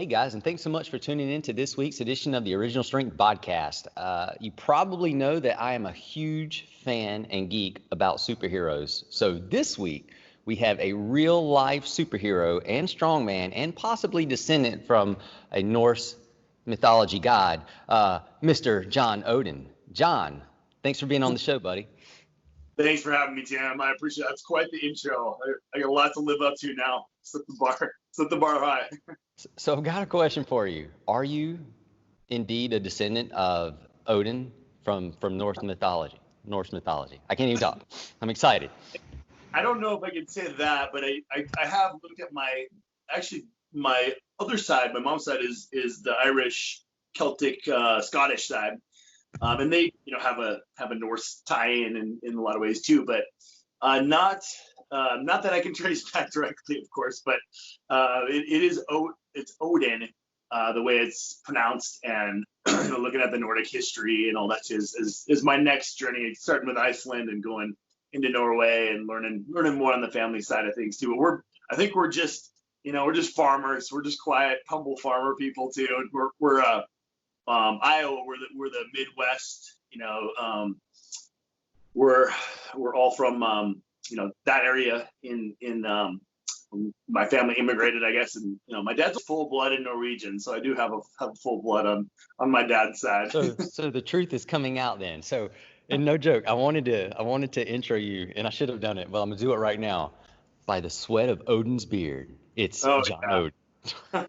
Hey guys, and thanks so much for tuning in to this week's edition of the Original Strength BodCast. You probably know that I am a huge fan and geek about superheroes. So this week we have a real life superhero and strongman and possibly descendant from a Norse mythology god, Mr. John Odin. John, thanks for being on the show, buddy. Thanks for having me, Tim. I appreciate it. That's quite the intro. I got a lot to live up to now. Set the bar high. So I've got a question for you. Are you indeed a descendant of Odin from Norse mythology? Norse mythology. I can't even talk. I'm excited. I don't know if I can say that, but I have looked at my other side. My mom's side is the Irish, Celtic, Scottish side. And they, have a Norse tie-in in a lot of ways too, but not that I can trace back directly, of course, but it's Odin, the way it's pronounced, and looking at the Nordic history and all that is my next journey, starting with Iceland and going into Norway and learning more on the family side of things too. But I think we're just farmers. We're just quiet, humble farmer people too. And we're Iowa, we're the Midwest, we're all from, that area in my family immigrated, I guess. And, my dad's full-blooded Norwegian. So I do have full blood on my dad's side. So the truth is coming out then. So, and no joke, I wanted to intro you, and I should have done it, but I'm gonna do it right now. By the sweat of Odin's beard, it's John Odin.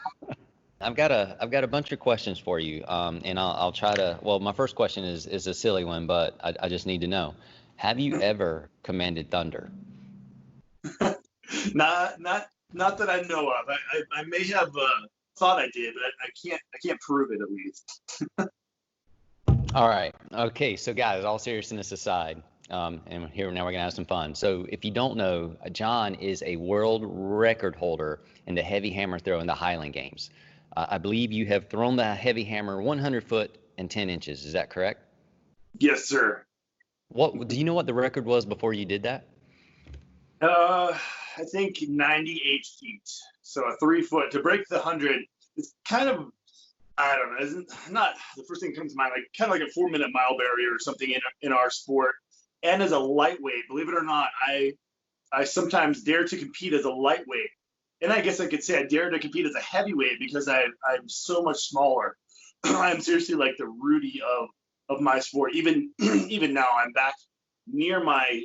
I've got a bunch of questions for you, and I'll try to. Well, my first question is a silly one, but I just need to know: have you ever commanded thunder? Not that I know of. I may have thought I did, but I can't prove it at least. All right. Okay. So guys, all seriousness aside, and here now we're gonna have some fun. So if you don't know, John is a world record holder in the heavy hammer throw in the Highland Games. I believe you have thrown the heavy hammer 100 foot and 10 inches. Is that correct? Yes, sir. What do you know what the record was before you did that? I think 98 feet. So a 3 foot to break the 100. It's kind of, I don't know. Isn't not the first thing that comes to mind. Like kind of like a 4-minute mile barrier or something in our sport. And as a lightweight, believe it or not, I sometimes dare to compete as a lightweight. And I guess I could say I dare to compete as a heavyweight because I'm so much smaller. I'm seriously like the Rudy of my sport. Even now, I'm back near my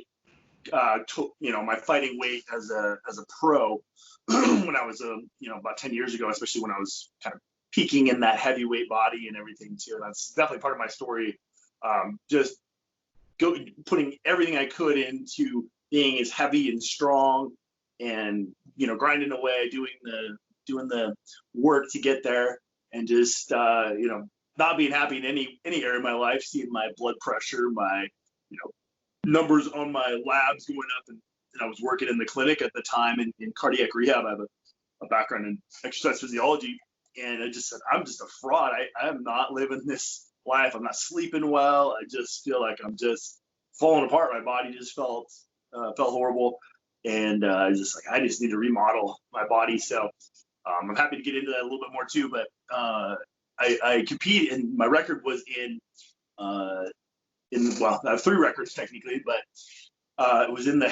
my fighting weight as a pro when I was about 10 years ago, especially when I was kind of peaking in that heavyweight body and everything too. And that's definitely part of my story. Just putting everything I could into being as heavy and strong, and grinding away, doing the work to get there, and just not being happy in any area of my life, seeing my blood pressure, my numbers on my labs going up, and I was working in the clinic at the time in cardiac rehab. I have a background in exercise physiology, and I just said, I'm just a fraud. I am not living this life. I'm not sleeping well. I just feel like I'm just falling apart. My body just felt horrible. And I just need to remodel my body. So I'm happy to get into that a little bit more too. But I compete, and my record was I have 3 records technically, but it was in the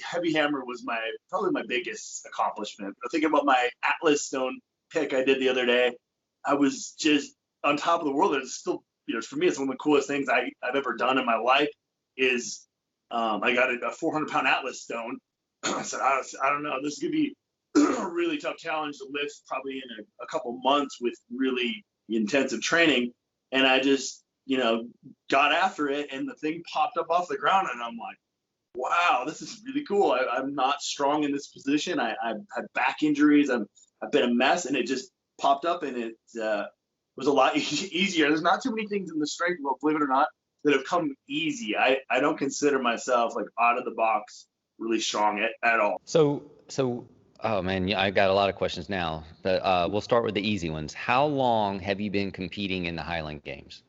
heavy hammer was probably my biggest accomplishment. But thinking about my Atlas stone pick I did the other day, I was just on top of the world. It's still, for me, it's one of the coolest things I've ever done in my life. Is I got a 400-pound Atlas stone. I said, I don't know, this is gonna be a really tough challenge to lift, probably in a couple months with really intensive training. And I just, got after it, and the thing popped up off the ground, and I'm like, wow, this is really cool. I'm not strong in this position. I've had back injuries. I've been a mess, and it just popped up, and it was a lot easier. There's not too many things in the strength world, believe it or not, that have come easy. I don't consider myself like out of the box really strong at all. So oh man, I've got a lot of questions now, but we'll start with the easy ones. How long have you been competing in the Highland Games?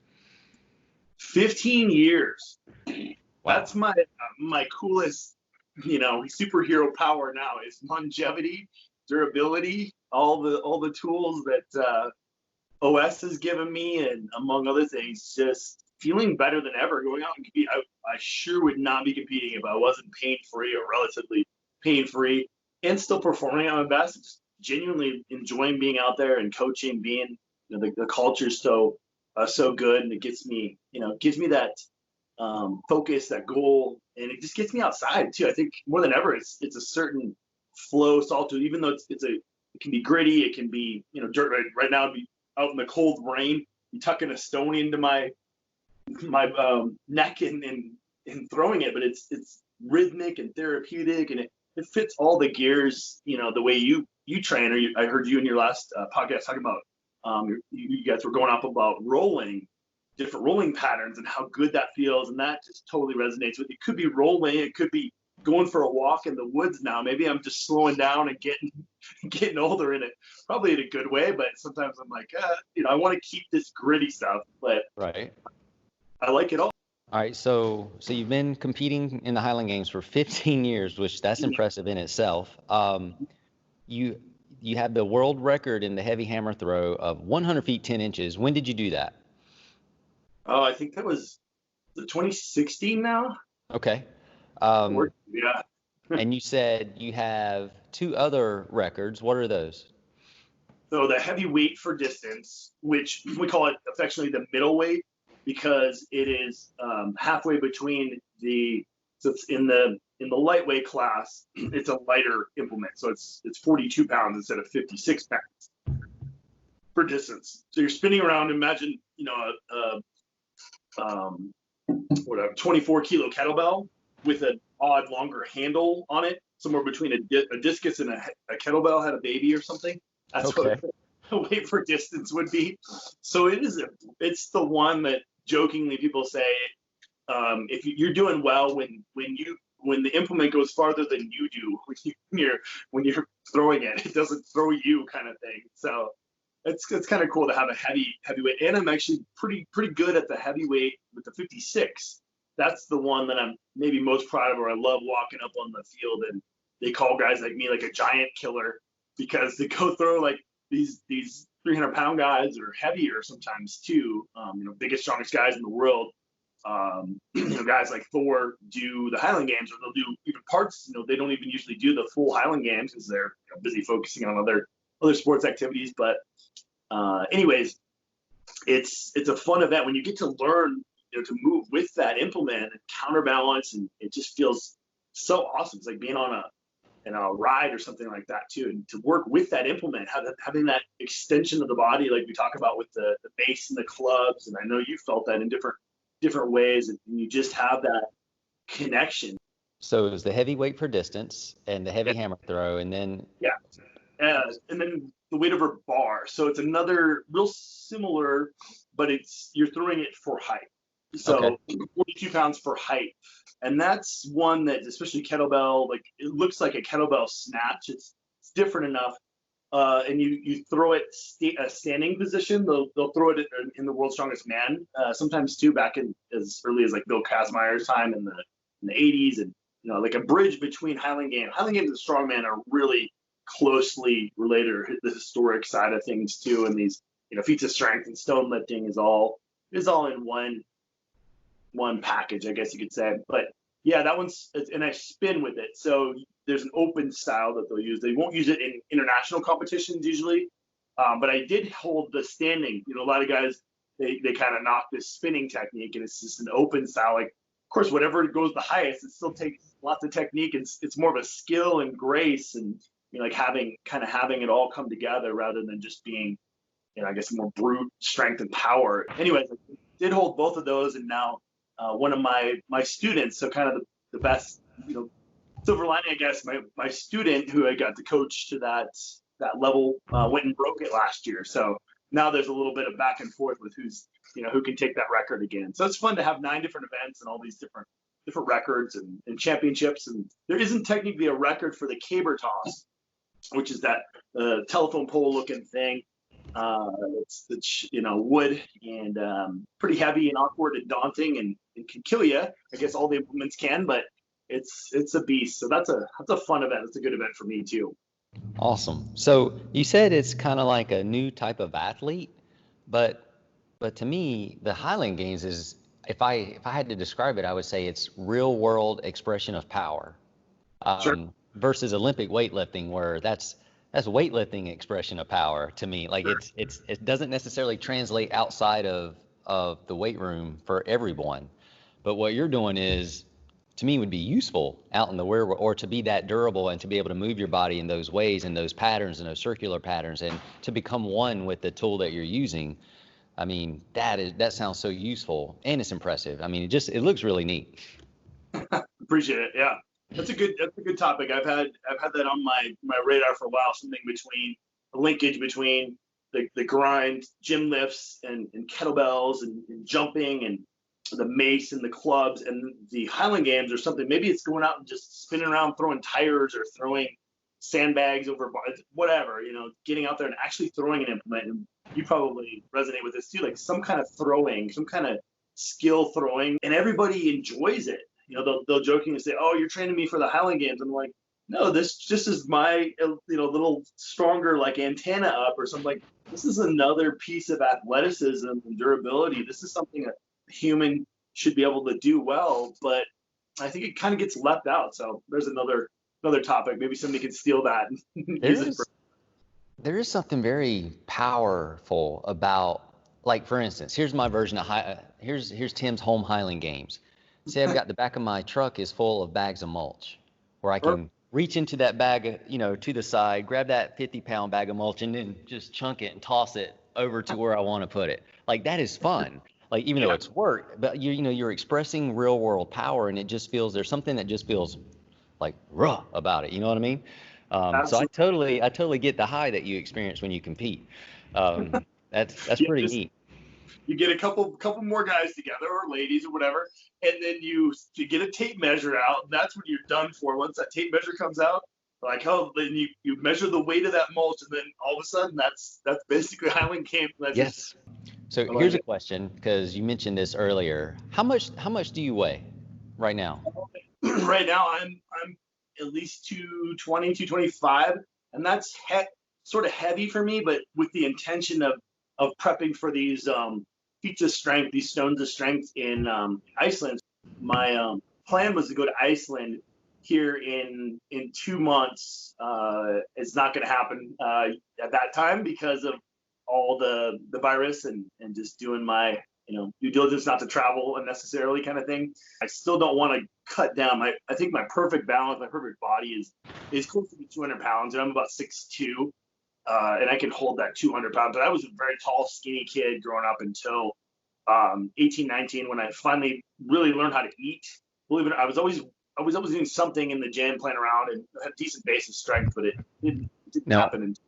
15 years. Wow. That's my coolest, superhero power now is longevity durability, all the tools that OS has given me, and among other things, just feeling better than ever going out and compete. I sure would not be competing if I wasn't pain-free or relatively pain-free and still performing at my best. Just genuinely enjoying being out there and coaching, being, the culture's so good, and it gives me that focus, that goal, and it just gets me outside too. I think more than ever, it's a certain flow, solitude, even though it can be gritty, it can be, dirt. Right now, it'd be out in the cold rain, you tucking a stone into my neck and throwing it, but it's rhythmic and therapeutic, and it fits all the gears, the way you train. Or I heard you in your last podcast talking about you guys were going off about different rolling patterns and how good that feels, and that just totally resonates with you. It could be rolling, it could be going for a walk in the woods now. Maybe I'm just slowing down and getting older in it, probably in a good way, but sometimes I'm like, I want to keep this gritty stuff, but Right. I like it all. All right, so you've been competing in the Highland Games for 15 years, which that's impressive in itself. You have the world record in the heavy hammer throw of 100 feet 10 inches. When did you do that? Oh, I think that was 2016 now. Okay. Yeah. And you said you have two other records. What are those? So the heavyweight for distance, which we call it affectionately the middleweight, because it is halfway between so it's in the lightweight class, it's a lighter implement. So it's 42 pounds instead of 56 pounds for distance. So you're spinning around, imagine, whatever, 24 kilo kettlebell with an odd longer handle on it, somewhere between a discus and a kettlebell had a baby or something. That's okay. What a weight for distance would be. So it's the one that jokingly people say, if you're doing well when the implement goes farther than you do when you're throwing it, it doesn't throw you, kind of thing. So it's kind of cool to have a heavyweight, and I'm actually pretty good at the heavyweight with the 56. That's the one that I'm maybe most proud of, where I love walking up on the field, and they call guys like me like a giant killer, because they go throw like these 300-pound guys are heavier sometimes too, biggest, strongest guys in the world. Guys like Thor do the Highland Games, or they'll do even parts, they don't even usually do the full Highland Games because they're busy focusing on other sports activities. But anyways, it's a fun event when you get to learn, to move with that implement and counterbalance, and it just feels so awesome. It's like being on a ride or something like that too, and to work with that implement, having that extension of the body, like we talk about with the base and the clubs, and I know you felt that in different ways, and you just have that connection. So it was the heavyweight for distance and the heavy hammer throw, and then and then the weight over bar. So it's another real similar, but you're throwing it for height. So 42 pounds for height. And that's one that, especially kettlebell, like it looks like a kettlebell snatch. It's different enough. And you throw it a standing position. They'll throw it in the World's Strongest Man sometimes too, back in as early as like Bill Kazmaier's time in the 80s, and like a bridge between Highland Games. Highland Games and strongman are really closely related, the historic side of things too, and these feats of strength and stone lifting is all in one package, I guess you could say. But yeah, that one's, and I spin with it. So there's an open style that they'll use. They won't use it in international competitions usually, but I did hold the standing. A lot of guys, they kind of knock this spinning technique, and it's just an open style. Like, of course, whatever goes the highest, it still takes lots of technique. It's more of a skill and grace, and like having it all come together rather than just being, I guess, more brute strength and power. Anyways, I did hold both of those, and now one of my students, so kind of the best, silver lining, I guess, my student who I got to coach to that level went and broke it last year. So now there's a little bit of back and forth with who can take that record again. So it's fun to have 9 different events and all these different records and championships. And there isn't technically a record for the caber toss, which is that telephone pole looking thing. It's wood and pretty heavy and awkward and daunting and can kill you. I guess all the implements can, but it's a beast. So that's a fun event. It's a good event for me too. Awesome. So you said it's kind of like a new type of athlete, but to me, the Highland Games is, if I had to describe it, I would say it's real world expression of power, Sure. versus Olympic weightlifting, where that's weightlifting expression of power to me. Like Sure. it doesn't necessarily translate outside of the weight room for everyone. But what you're doing is, to me, would be useful out in the where, or to be that durable and to be able to move your body in those ways and those patterns and those circular patterns and to become one with the tool that you're using. I mean, that sounds so useful and it's impressive. I mean, it looks really neat. Appreciate it. Yeah. That's a good topic. I've had that on my radar for a while, something between a linkage between the grind, gym lifts and kettlebells and jumping and the mace and the clubs and the Highland Games or something. Maybe it's going out and just spinning around throwing tires or throwing sandbags over whatever, getting out there and actually throwing an implement. And you probably resonate with this too, like some kind of throwing, some kind of skill throwing, and everybody enjoys it. They'll jokingly say, "Oh, you're training me for the Highland Games." I'm like, "No, this just is my little stronger like antenna up or something." Like this is another piece of athleticism and durability. This is something that a human should be able to do well, but I think it kind of gets left out. So there's another topic. Maybe somebody can steal that and use it for. There's there is something very powerful about, like, for instance, here's my version of here's Tim's home Highland Games. Say I've got the back of my truck is full of bags of mulch, where I Or, can reach into that bag, to the side, grab that 50-pound bag of mulch, and then just chunk it and toss it over to where I want to put it. Like that is fun. Like even though yeah, it's work, but you're expressing real world power, and it just feels there's something that just feels like raw about it. You know what I mean? So I absolutely. totally get the high that you experience when you compete. That's Yeah, pretty just neat. you get a couple more guys together or ladies or whatever, and then you get a tape measure out. And that's when you're done for. Once that tape measure comes out, like then you measure the weight of that mulch, and then all of a sudden that's basically Highland Games measures. Yes. So I here's like a it. question, because you mentioned this earlier. How much do you weigh right now? Right now I'm at least 220, 225, and that's sort of heavy for me, but with the intention of prepping for these feats of strength, these stones of strength in Iceland. My plan was to go to Iceland here in 2 months. It's not going to happen at that time because of all the virus and just doing my due diligence not to travel unnecessarily kind of thing. I still don't want to cut down. I think my perfect balance, my perfect body is close to be 200 pounds, and I'm about 6'2", and I can hold that 200 pounds. But I was a very tall, skinny kid growing up until 18, 19, when I finally really learned how to eat. Believe it, I was always doing something in the gym, playing around, and had decent basic strength, but it didn't Now, happen until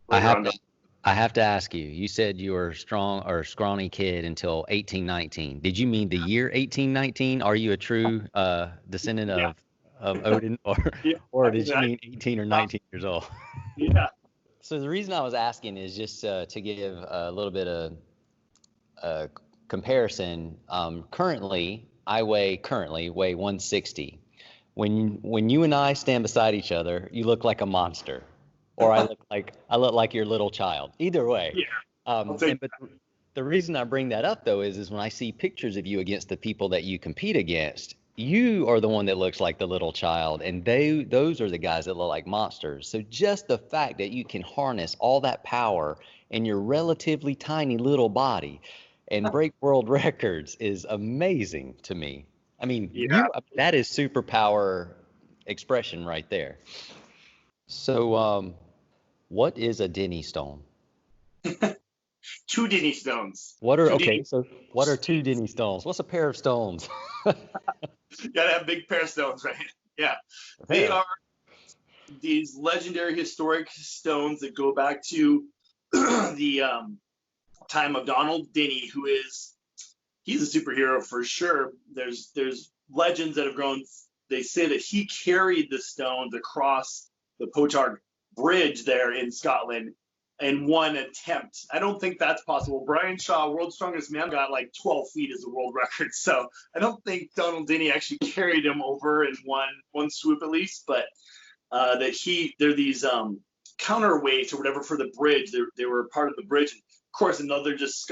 I later have on. to I have to ask you. You said you were a strong or scrawny kid until 1819. Did you mean the year 1819? Are you a true descendant Yeah, of Odin, or yeah, did you mean 18 or 19 years old? yeah. So the reason I was asking is just to give a little bit of comparison. I currently weigh 160. When you and I stand beside each other, you look like a monster, or I look like your little child. Either way. Yeah, I'll take. But the reason I bring that up though is when I see pictures of you against the people that you compete against, you are the one that looks like the little child, and those are the guys that look like monsters. So just the fact that you can harness all that power in your relatively tiny little body and break world records is amazing to me. I mean, Yeah. that is superpower expression right there. So, what is a Denny stone? Two Denny stones. What are Two okay? Denny. So, what are two Denny stones? What's a pair of stones? Gotta have big pair of stones, right? Yeah. A They pair. are these legendary historic stones that go back to the time of Donald Denny, he's a superhero for sure. There's legends that have grown. They say that he carried the stones across the Pochard Bridge there in Scotland in one attempt. I don't think that's possible. Brian Shaw, world's strongest man, got like 12 feet as a world record. So I don't think Donald Denny actually carried him over in one swoop at least. But they're these counterweights or whatever for the bridge. They were part of the bridge. And of course, another just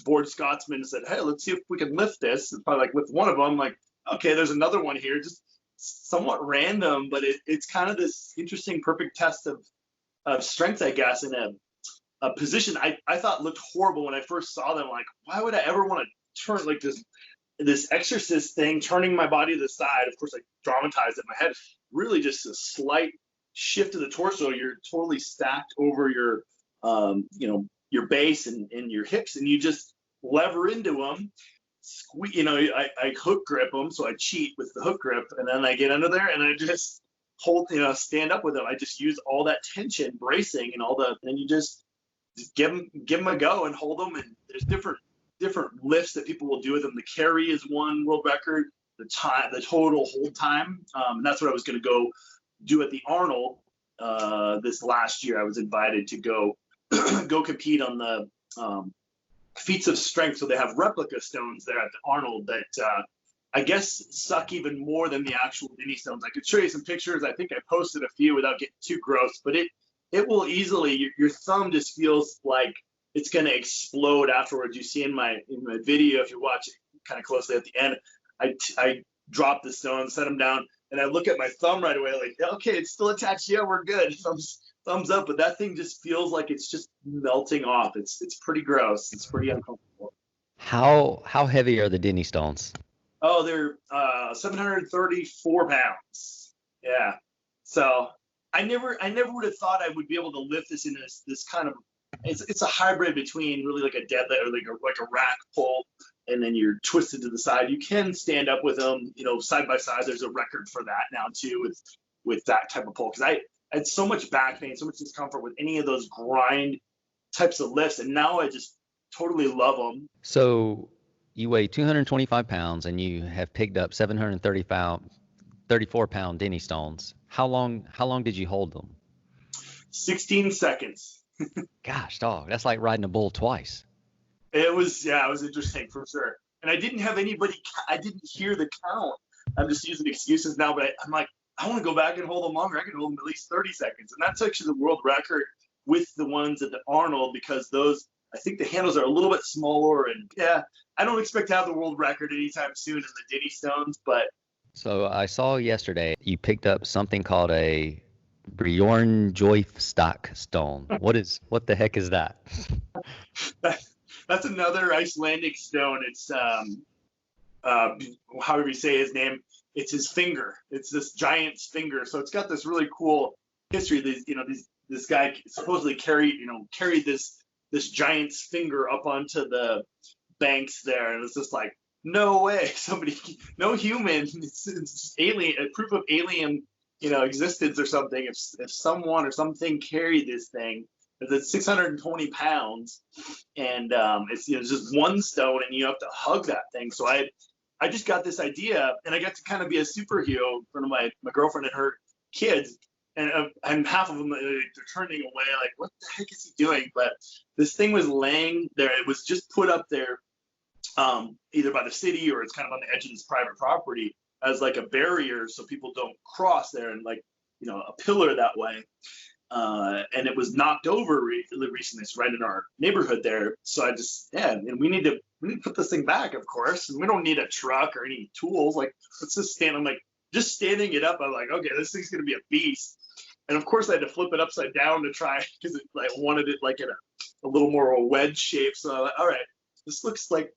bored Scotsman said, "Hey, let's see if we can lift this." And probably like with one of them, like, okay, there's another one here, just somewhat random, but it's kind of this interesting, perfect test of strength, I guess, in a position I thought looked horrible when I first saw them. Like, why would I ever want to turn like this exorcist thing, turning my body to the side? Of course, I dramatized it in my head. Really, just a slight shift of the torso. You're totally stacked over your, your base and your hips, and you just lever into them. I hook grip them, so I cheat with the hook grip, and then I get under there and I just hold, stand up with them. I just use all that tension, bracing, and you just give them a go and hold them. And there's different lifts that people will do with them. The carry is one world record. The total hold time, and that's what I was going to go do at the Arnold this last year. I was invited to go compete on the Feats of Strength. So they have replica stones there at the Arnold that I guess suck even more than the actual Denny stones. I could show you some pictures. I think I posted a few without getting too gross, but it will easily, your thumb just feels like it's going to explode afterwards. You see in my video, if you watch it kind of closely at the end, I drop the stone, set them down, and I look at my thumb right away, like, okay, it's still attached. Yeah, we're good. Thumbs up. But that thing just feels like it's just melting off. It's pretty gross. It's pretty uncomfortable. How heavy are the Denny stones? Oh, they're 734 pounds. Yeah. So I never would have thought I would be able to lift this in this kind of. It's a hybrid between really like a deadlift or like a rack pull, and then you're twisted to the side. You can stand up with them, side by side. There's a record for that now too with that type of pull, because I had so much back pain, so much discomfort with any of those grind types of lifts, and now I just totally love them. So you weigh 225 pounds and you have picked up 34 pound Denny stones. How long did you hold them? 16 seconds. Gosh, dog, that's like riding a bull twice. It was interesting for sure. And I didn't hear the count. I'm just using excuses now, but I'm like, I want to go back and hold them longer. I can hold them at least 30 seconds. And that's actually the world record with the ones at the Arnold, because those, I think the handles are a little bit smaller. And yeah, I don't expect to have the world record anytime soon in the Denny stones, but. So I saw yesterday you picked up something called a Bjornjoifstock stone. What the heck is that? That's another Icelandic stone. It's however you say his name, it's his finger. It's this giant's finger. So it's got this really cool history. This guy supposedly carried this giant's finger up onto the banks there, and it's just like, no way, no human, it's alien, a proof of alien existence or something. If someone or something carried this thing, it's 620 pounds, and it's just one stone, and you have to hug that thing. So I just got this idea, and I got to kind of be a superhero in front of my girlfriend and her kids, and half of them they're turning away like, what the heck is he doing? But this thing was laying there. It was just put up there, either by the city or it's kind of on the edge of this private property as like a barrier so people don't cross there, and like a pillar that way. And it was knocked over recently. It's right in our neighborhood there. So I just, and we need to put this thing back, of course. And we don't need a truck or any tools. Like, let's just stand. I'm like, just standing it up, I'm like, okay, this thing's gonna be a beast. And of course I had to flip it upside down to try, because I wanted it like in a little more of a wedge shape. So I'm like, all right, this looks like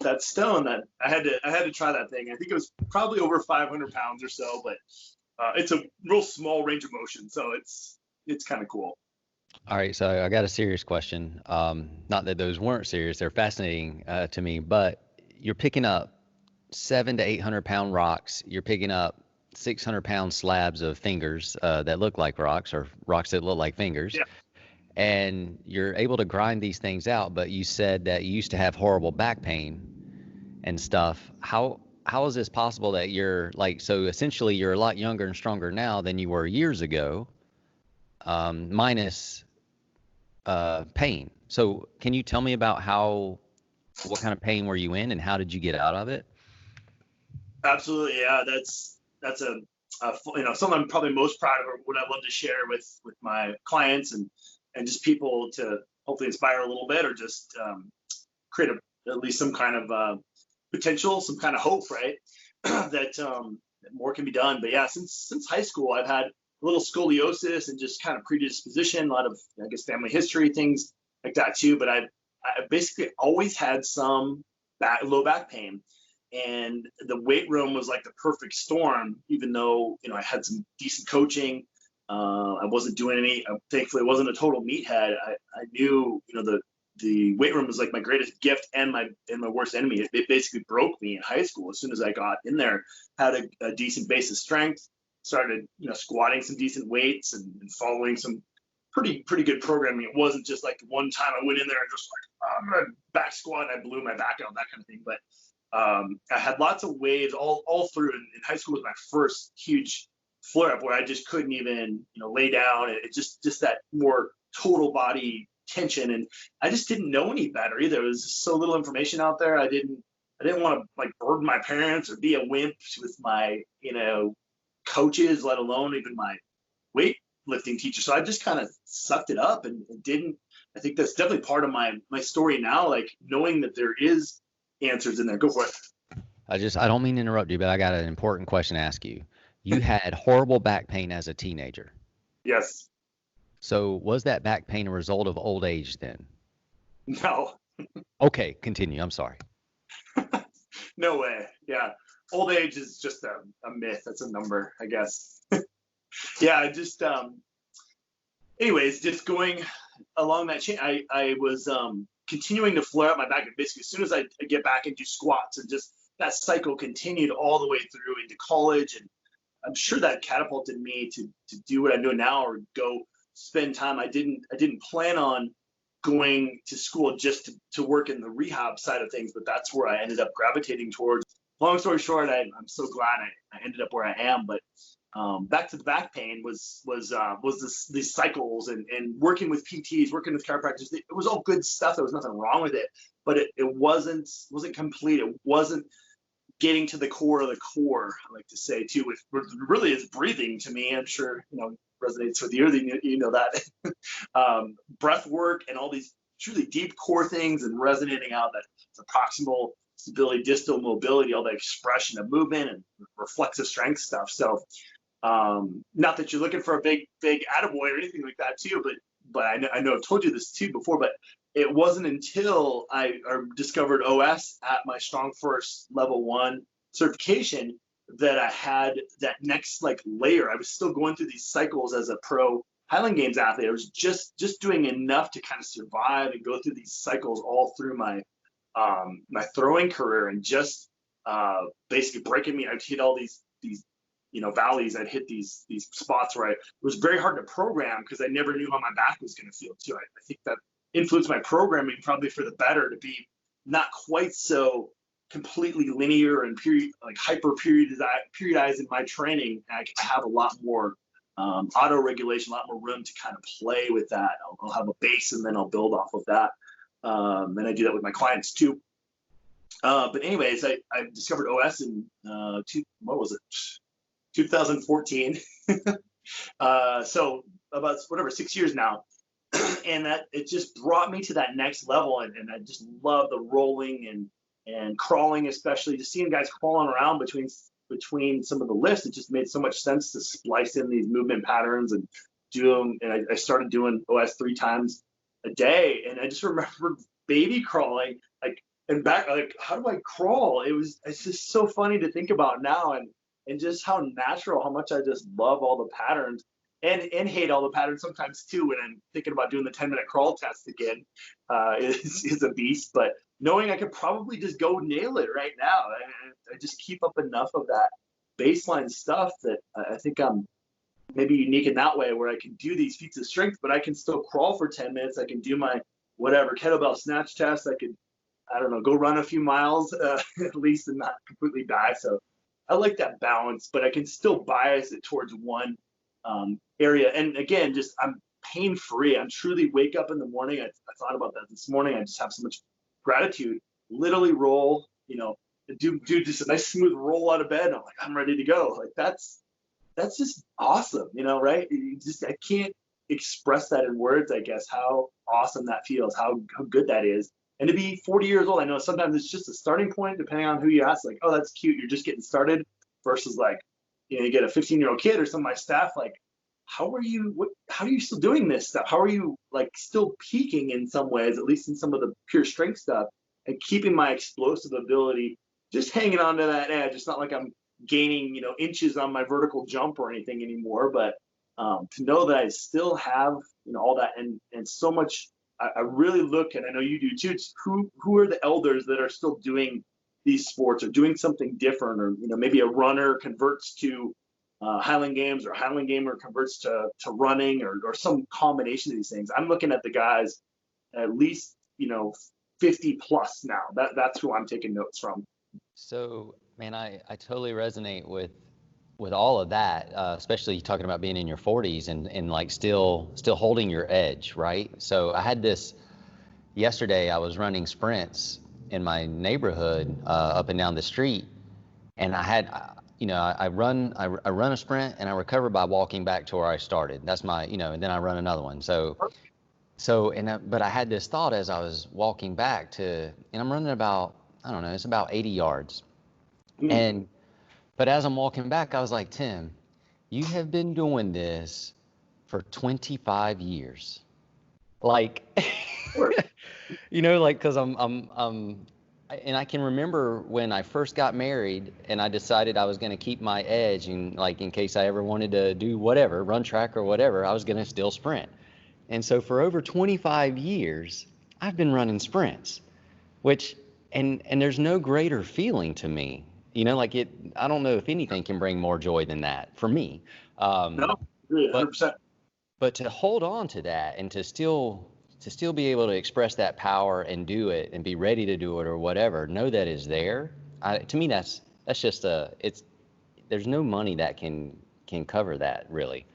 that stone. That I had to try that thing. I think it was probably over 500 pounds or so, but it's a real small range of motion, so it's kind of cool. All right, so I got a serious question. Not that those weren't serious; they're fascinating to me. But you're picking up 700 to 800 pound rocks. You're picking up 600 pound slabs of fingers that look like rocks, or rocks that look like fingers. Yeah. And you're able to grind these things out. But you said that you used to have horrible back pain and stuff. How is this possible that you're like, so essentially you're a lot younger and stronger now than you were years ago, minus pain. So can you tell me about what kind of pain were you in and how did you get out of it? Absolutely. Yeah. That's something I'm probably most proud of, or what I love to share with my clients and just people to hopefully inspire a little bit, or just create at least some kind of potential, some kind of hope, right? that more can be done. But yeah, since high school, I've had a little scoliosis and just kind of predisposition, a lot of, I guess, family history, things like that too. But I basically always had some low back pain. And the weight room was like the perfect storm, even though, I had some decent coaching. I wasn't doing any, thankfully, it wasn't a total meathead. I knew, the weight room was like my greatest gift and my worst enemy. It basically broke me in high school. As soon as I got in there, had a decent base of strength, started, squatting some decent weights and following some pretty good programming. It wasn't just like one time I went in there and just like, I'm going to back squat and I blew my back out, that kind of thing. But I had lots of waves all through. And high school was my first huge flare up where I just couldn't even, lay down. It just that more total body tension. And I just didn't know any better either. There was so little information out there. I didn't want to like burden my parents or be a wimp with my, coaches, let alone even my weightlifting teacher. So I just kind of sucked it up and didn't. I think that's definitely part of my story now, like knowing that there is answers in there. Go for it. I don't mean to interrupt you, but I got an important question to ask you. You had horrible back pain as a teenager. Yes. So was that back pain a result of old age then? No. Okay, continue. I'm sorry. No way. Yeah. Old age is just a myth. That's a number, I guess. Yeah, just anyways, just going along that chain, I was continuing to flare up my back. Basically, as soon as I get back and do squats, and just that cycle continued all the way through into college. And I'm sure that catapulted me to do what I'm doing now, or go spend time. I didn't plan on going to school just to work in the rehab side of things, but that's where I ended up gravitating towards. Long story short, I'm so glad I ended up where I am. But back to the back pain was these cycles and working with PTs, working with chiropractors. It was all good stuff. There was nothing wrong with it, but it wasn't complete. It wasn't getting to the core of the core, I like to say too, which really is breathing to me. I'm sure, resonates with you, that breath work and all these truly deep core things, and resonating out that the proximal stability, distal mobility, all the expression of movement and reflexive strength stuff. So not that you're looking for a big attaboy or anything like that too, but I know I've told you this too before, but it wasn't until I discovered OS at my Strong First Level 1 certification that I had that next layer. I was still going through these cycles as a pro Highland Games athlete. I was just doing enough to kind of survive and go through these cycles all through my my throwing career, and just basically breaking me. I'd hit all these valleys. I'd hit these spots where it was very hard to program because I never knew how my back was going to feel too. I think that influenced my programming probably for the better, to be not quite so completely linear and hyper periodized in my training. I have a lot more auto regulation, a lot more room to kind of play with that. I'll have a base and then I'll build off of that. And I do that with my clients too. But anyways, I discovered OS in 2014. So about 6 years now. And that it just brought me to that next level. And I just love the rolling and crawling, especially just seeing guys crawling around between some of the lifts. It just made so much sense to splice in these movement patterns and do them. And I started doing OS 3 times a day. And I just remember baby crawling, and back, how do I crawl? It's just so funny to think about now, and just how natural, how much I just love all the patterns. And hate all the patterns sometimes too, when I'm thinking about doing the 10-minute crawl test again, is a beast. But knowing I could probably just go nail it right now, I just keep up enough of that baseline stuff that I think I'm maybe unique in that way, where I can do these feats of strength, but I can still crawl for 10 minutes. I can do my whatever kettlebell snatch test. I could, go run a few miles at least, and not completely die. So I like that balance, but I can still bias it towards one area. And again, just I'm pain free. I'm truly wake up in the morning. I thought about that this morning. I just have so much gratitude. Literally roll, do just a nice smooth roll out of bed. And I'm ready to go. That's that's just awesome, right? I can't express that in words, I guess, how awesome that feels, how good that is. And to be 40 years old, I know sometimes it's just a starting point, depending on who you ask, like, oh, that's cute, you're just getting started, versus like, you get a 15-year-old kid or some of my staff, like, how are you still doing this stuff? How are you like still peaking in some ways, at least in some of the pure strength stuff, and keeping my explosive ability just hanging on to that edge? It's not like I'm gaining, inches on my vertical jump or anything anymore, but to know that I still have, all that and so much. I really look, and I know you do too, who are the elders that are still doing these sports or doing something different, or maybe a runner converts to Highland Games, or Highland Gamer converts to running, or some combination of these things. I'm looking at the guys at least 50 plus now. That's who I'm taking notes from. So, man, I totally resonate with all of that, especially talking about being in your 40s and like still holding your edge, right? So I had this yesterday. I was running sprints in my neighborhood up and down the street, and I had, I run a sprint and I recover by walking back to where I started. That's my, and then I run another one. But I had this thought as I was walking back and I'm running about, I don't know, it's about 80 yards. But as I'm walking back, I was like, Tim, you have been doing this for 25 years. Like, because and I can remember when I first got married and I decided I was going to keep my edge, and like, in case I ever wanted to do whatever, run track or whatever, I was going to still sprint. And so for over 25 years, I've been running sprints, and there's no greater feeling to me. I don't know if anything can bring more joy than that for me. No, 100%. But to hold on to that and to still be able to express that power and do it and be ready to do it or whatever, know that is there. To me, that's just there's no money that can cover that, really.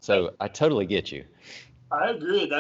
So I totally get you. I agree.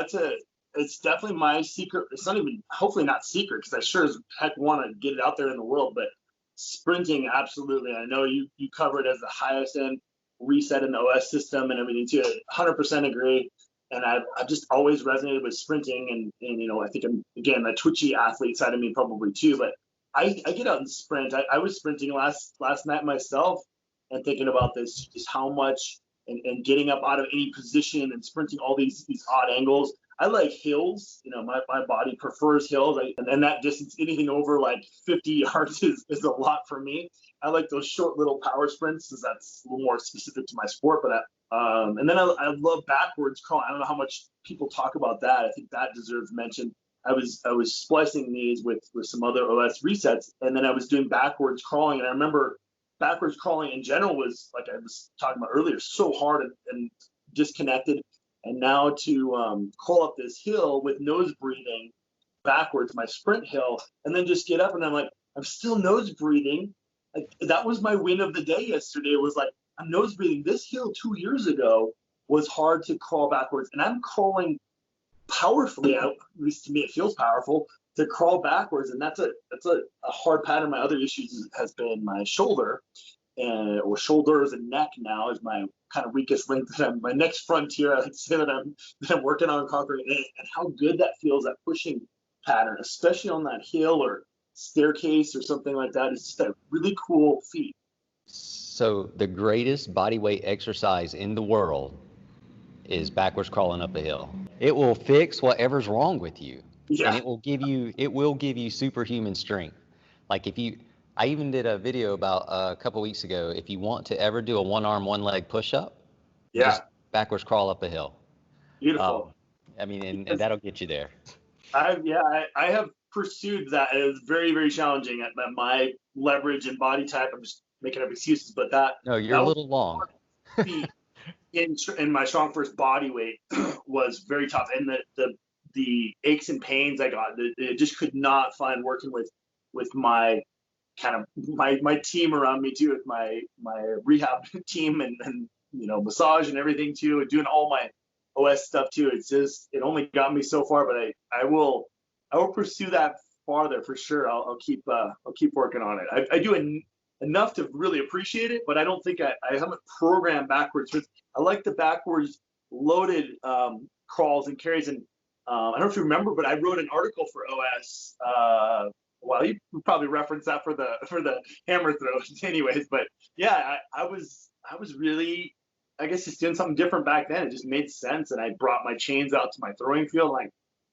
It's definitely my secret. It's not even, hopefully not secret, because I sure as heck want to get it out there in the world, but sprinting, absolutely. I know you cover it as the highest end reset in the OS system and everything too. 100% agree. And I've just always resonated with sprinting, and I think I'm, again, the twitchy athlete side of me probably too, but I get out and sprint. I was sprinting last night myself, and thinking about this, just how much, and getting up out of any position and sprinting all these odd angles. I like hills. My body prefers hills, and that distance, anything over like 50 yards is a lot for me. I like those short little power sprints, because that's a little more specific to my sport. But and then I love backwards crawling. I don't know how much people talk about that. I think that deserves mention. I was splicing these with some other OS resets, and then I was doing backwards crawling, and I remember backwards crawling in general was, like I was talking about earlier, so hard and disconnected. And now to crawl up this hill with nose breathing backwards, my sprint hill, and then just get up, and I'm like, I'm still nose breathing. Like, that was my win of the day yesterday. It was like, I'm nose breathing. This hill 2 years ago was hard to crawl backwards, and I'm crawling powerfully. At least to me, it feels powerful to crawl backwards, and that's a hard pattern. My other issues has been my shoulder, or shoulders and neck. Now is my kind of weakest link. My next frontier, I like to say, that I'm working on conquering, and how good that feels, that pushing pattern, especially on that hill or staircase or something like that. It's just a really cool feat. So the greatest body weight exercise in the world is backwards crawling up a hill. It will fix whatever's wrong with you. Yeah. And it will give you superhuman strength. Like, I even did a video about a couple weeks ago. If you want to ever do a one arm, one leg push up, just backwards crawl up a hill. Beautiful. And that'll get you there. I have pursued that. It's very, very challenging at my leverage and body type. I'm just making up excuses, but no, you're a little long. in my strong first body weight was very tough, and the aches and pains I got, it just could not find working with my kind of my team around me too, with my rehab team and massage and everything too, and doing all my OS stuff too. It's just, it only got me so far, but I will pursue that farther for sure. I'll keep working on it. I do enough to really appreciate it, but I don't think I haven't programmed backwards. I like the backwards loaded crawls and carries. And I don't know if you remember, but I wrote an article for OS. Well, you probably referenced that for the hammer throws, anyways. But yeah, I was really, I guess, just doing something different back then. It just made sense, and I brought my chains out to my throwing field, like,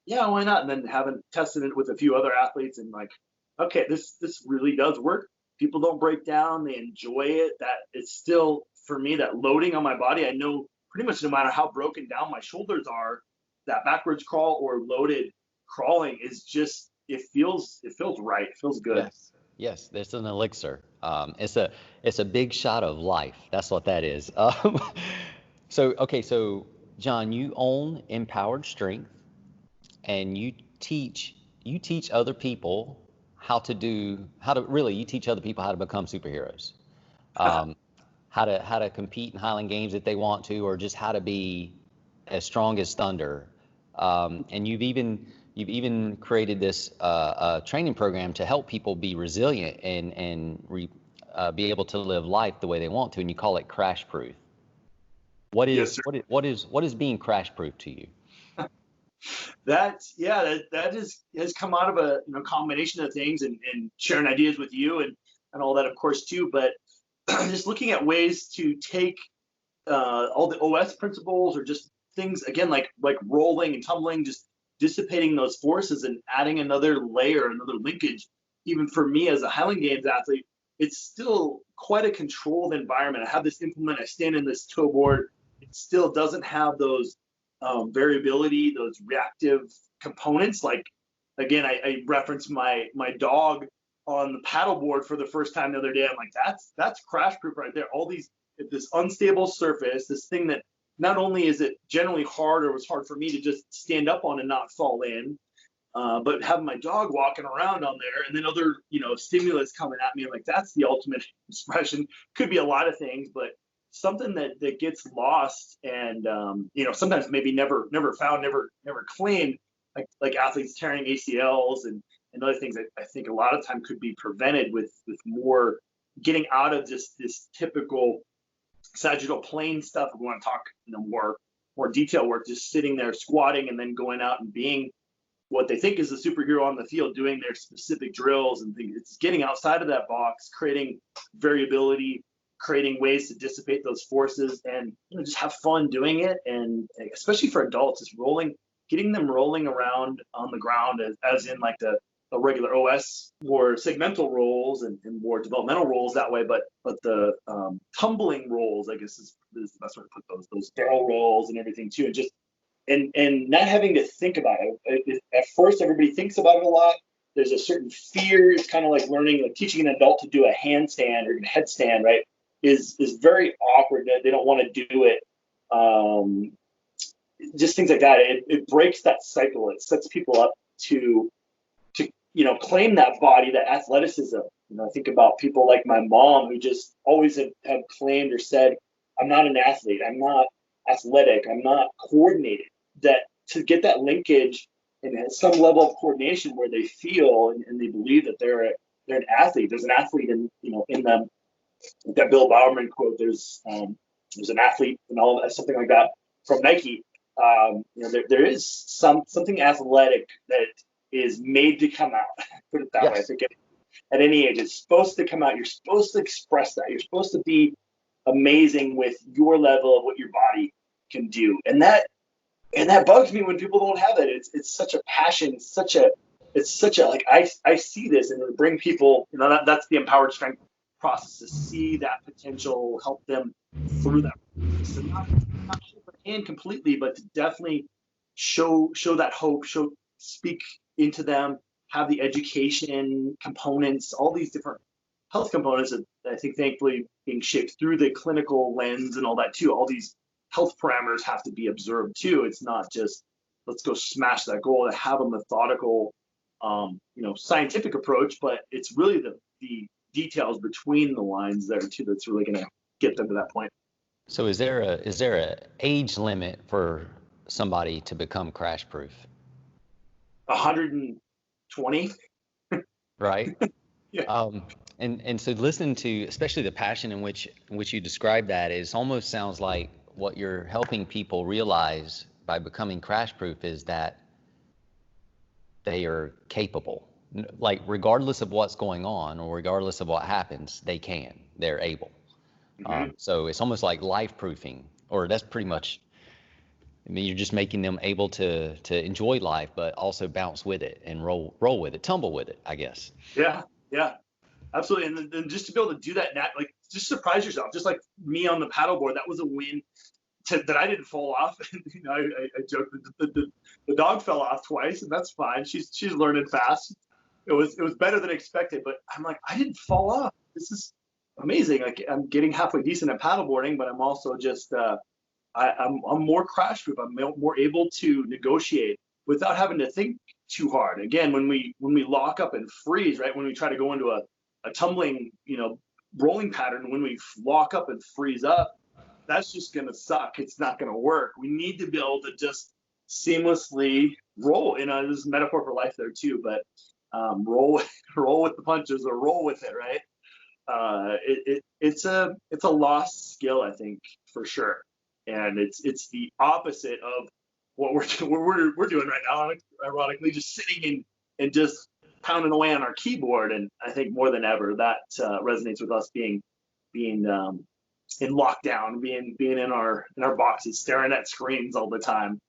yeah, why not? And then having tested it with a few other athletes, and like, okay, this really does work. People don't break down; they enjoy it. That it's still, for me, that loading on my body. I know pretty much no matter how broken down my shoulders are, that backwards crawl or loaded crawling is just, it feels right. It feels good. Yes, there's an elixir. It's a big shot of life. That's what that is. So John, you own Empowered Strength, and you teach other people you teach other people how to become superheroes. How to compete in Highland Games if they want to, or just how to be as strong as thunder. And you've even created this training program to help people be resilient and be able to live life the way they want to, and you call it Crash Proof. What is being crash proof to you? That has come out of a combination of things, and sharing ideas with you and all that, of course, too. But just looking at ways to take all the OS principles, or just things, again, like rolling and tumbling, just dissipating those forces and adding another layer, another linkage. Even for me as a Highland Games athlete, it's still quite a controlled environment. I have this implement, I stand in this toe board. It still doesn't have those variability, those reactive components. Like, again, I referenced my dog on the paddleboard for the first time the other day. I'm like, that's crash proof right there. All this unstable surface, this thing that not only is it generally hard, or was hard for me to just stand up on and not fall in, but having my dog walking around on there, and then other stimulus coming at me. I'm like, that's the ultimate expression. Could be a lot of things, but something that gets lost, and sometimes maybe never found, never claimed, like athletes tearing ACLs and other things that I think a lot of time could be prevented with more getting out of just this typical sagittal plane stuff. We want to talk more detail work, just sitting there squatting and then going out and being what they think is a superhero on the field, doing their specific drills and things. It's getting outside of that box, creating variability, creating ways to dissipate those forces, and just have fun doing it. And especially for adults, it's getting them rolling around on the ground, as in like the regular OS, more segmental rolls and more developmental rolls that way. But the tumbling rolls, I guess, is the best way to put those barrel rolls and everything too. And just and not having to think about it. At first, everybody thinks about it a lot. There's a certain fear. It's kind of like teaching an adult to do a handstand or a headstand, right? Is very awkward. They don't want to do it. Just things like that. It breaks that cycle. It sets people up to claim that body, that athleticism. I think about people like my mom, who just always have claimed or said, I'm not an athlete, I'm not athletic, I'm not coordinated. That to get that linkage and some level of coordination where they feel and they believe that they're an athlete. There's an athlete in them. That Bill Bowerman quote, there's an athlete and all that, something like that from Nike. There is something athletic that is made to come out. Put it that way. I think at any age, it's supposed to come out. You're supposed to express that. You're supposed to be amazing with your level of what your body can do. And that bugs me when people don't have it. It's such a passion. It's such a like, I see this, and bring people. That's the Empowered Strength process, to see that potential, help them through that. So not hold the hand completely, but to definitely show that hope, speak into them, have the education components, all these different health components that I think thankfully being shaped through the clinical lens and all that too. All these health parameters have to be observed too. It's not just let's go smash that goal. To have a methodical, scientific approach, but it's really the details between the lines there too that's really going to get them to that point. So is there a age limit for somebody to become crash proof? 120. Right. Yeah. And so listening to, especially the passion in which you describe that, is almost sounds like what you're helping people realize by becoming crash proof is that they are capable. Like regardless of what's going on or regardless of what happens, they're able. Mm-hmm. So it's almost like life proofing, or that's pretty much. I mean, you're just making them able to enjoy life, but also bounce with it and roll with it, tumble with it, I guess. Yeah, yeah, absolutely. And then just to be able to do that, like just surprise yourself, just like me on the paddleboard, that was a win. That I didn't fall off. I joked that the dog fell off twice, and that's fine. She's learning fast. It was better than expected, but I'm like, I didn't fall off. This is amazing. Like I'm getting halfway decent at paddleboarding, but I'm also just I'm more crash proof. I'm more able to negotiate without having to think too hard. Again, when we lock up and freeze, right? When we try to go into a tumbling, rolling pattern, when we lock up and freeze up, that's just going to suck. It's not going to work. We need to be able to just seamlessly roll. There's a metaphor for life there too, but roll with the punches or roll with it, right? It's a lost skill, I think, for sure. And it's the opposite of what we're doing right now. Ironically, just sitting and just pounding away on our keyboard. And I think more than ever that resonates with us being in lockdown, being in our boxes, staring at screens all the time.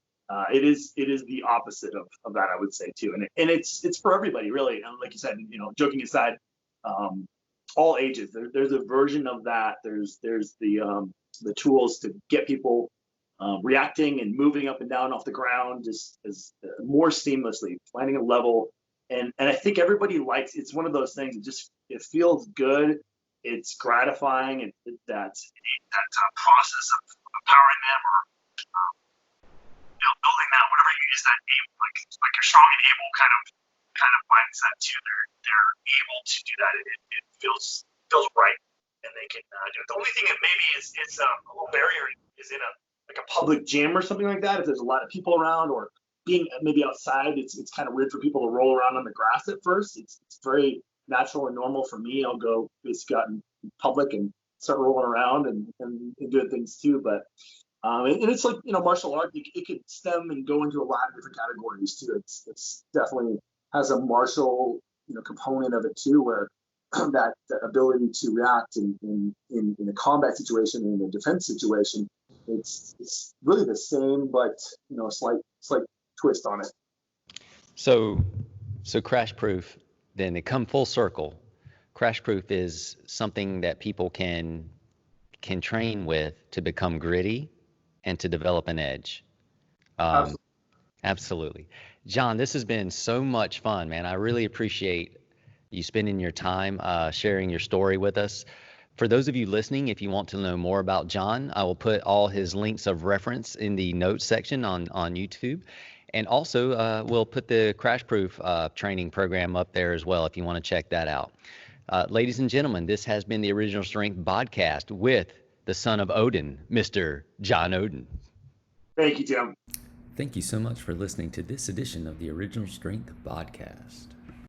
It is the opposite of that, I would say too. And it's for everybody really. And like you said, joking aside, all ages. There's a version of that. There's the tools to get people reacting and moving up and down off the ground just as more seamlessly, finding a level. And I think everybody likes. It's one of those things. It feels good. It's gratifying, and that process of empowering them or building that, whatever you use that able, like a strong and able kind of mindset too. They're able to do that. It feels right, and they can do it. The only thing that maybe is a little barrier is in a public gym or something like that. If there's a lot of people around, or being maybe outside, it's kind of weird for people to roll around on the grass at first. It's very natural and normal for me. I'll go basically out in public and start rolling around and doing things too. But and it's like martial art. It could stem and go into a lot of different categories too. It's definitely has a martial component of it too, where that ability to react in a combat situation and in a defense situation, it's really the same, but slight twist on it. So crash proof, then they come full circle. Crash proof is something that people can train with to become gritty and to develop an edge. Absolutely. John, this has been so much fun, man. I really appreciate you spending your time sharing your story with us. For those of you listening, if you want to know more about John, I will put all his links of reference in the notes section on YouTube. And also, we'll put the Crash Proof training program up there as well if you want to check that out. Ladies and gentlemen, this has been the Original Strength BodCast with the son of Odin, Mr. John Odin. Thank you, Tim. Thank you so much for listening to this edition of the Original Strength BodCast.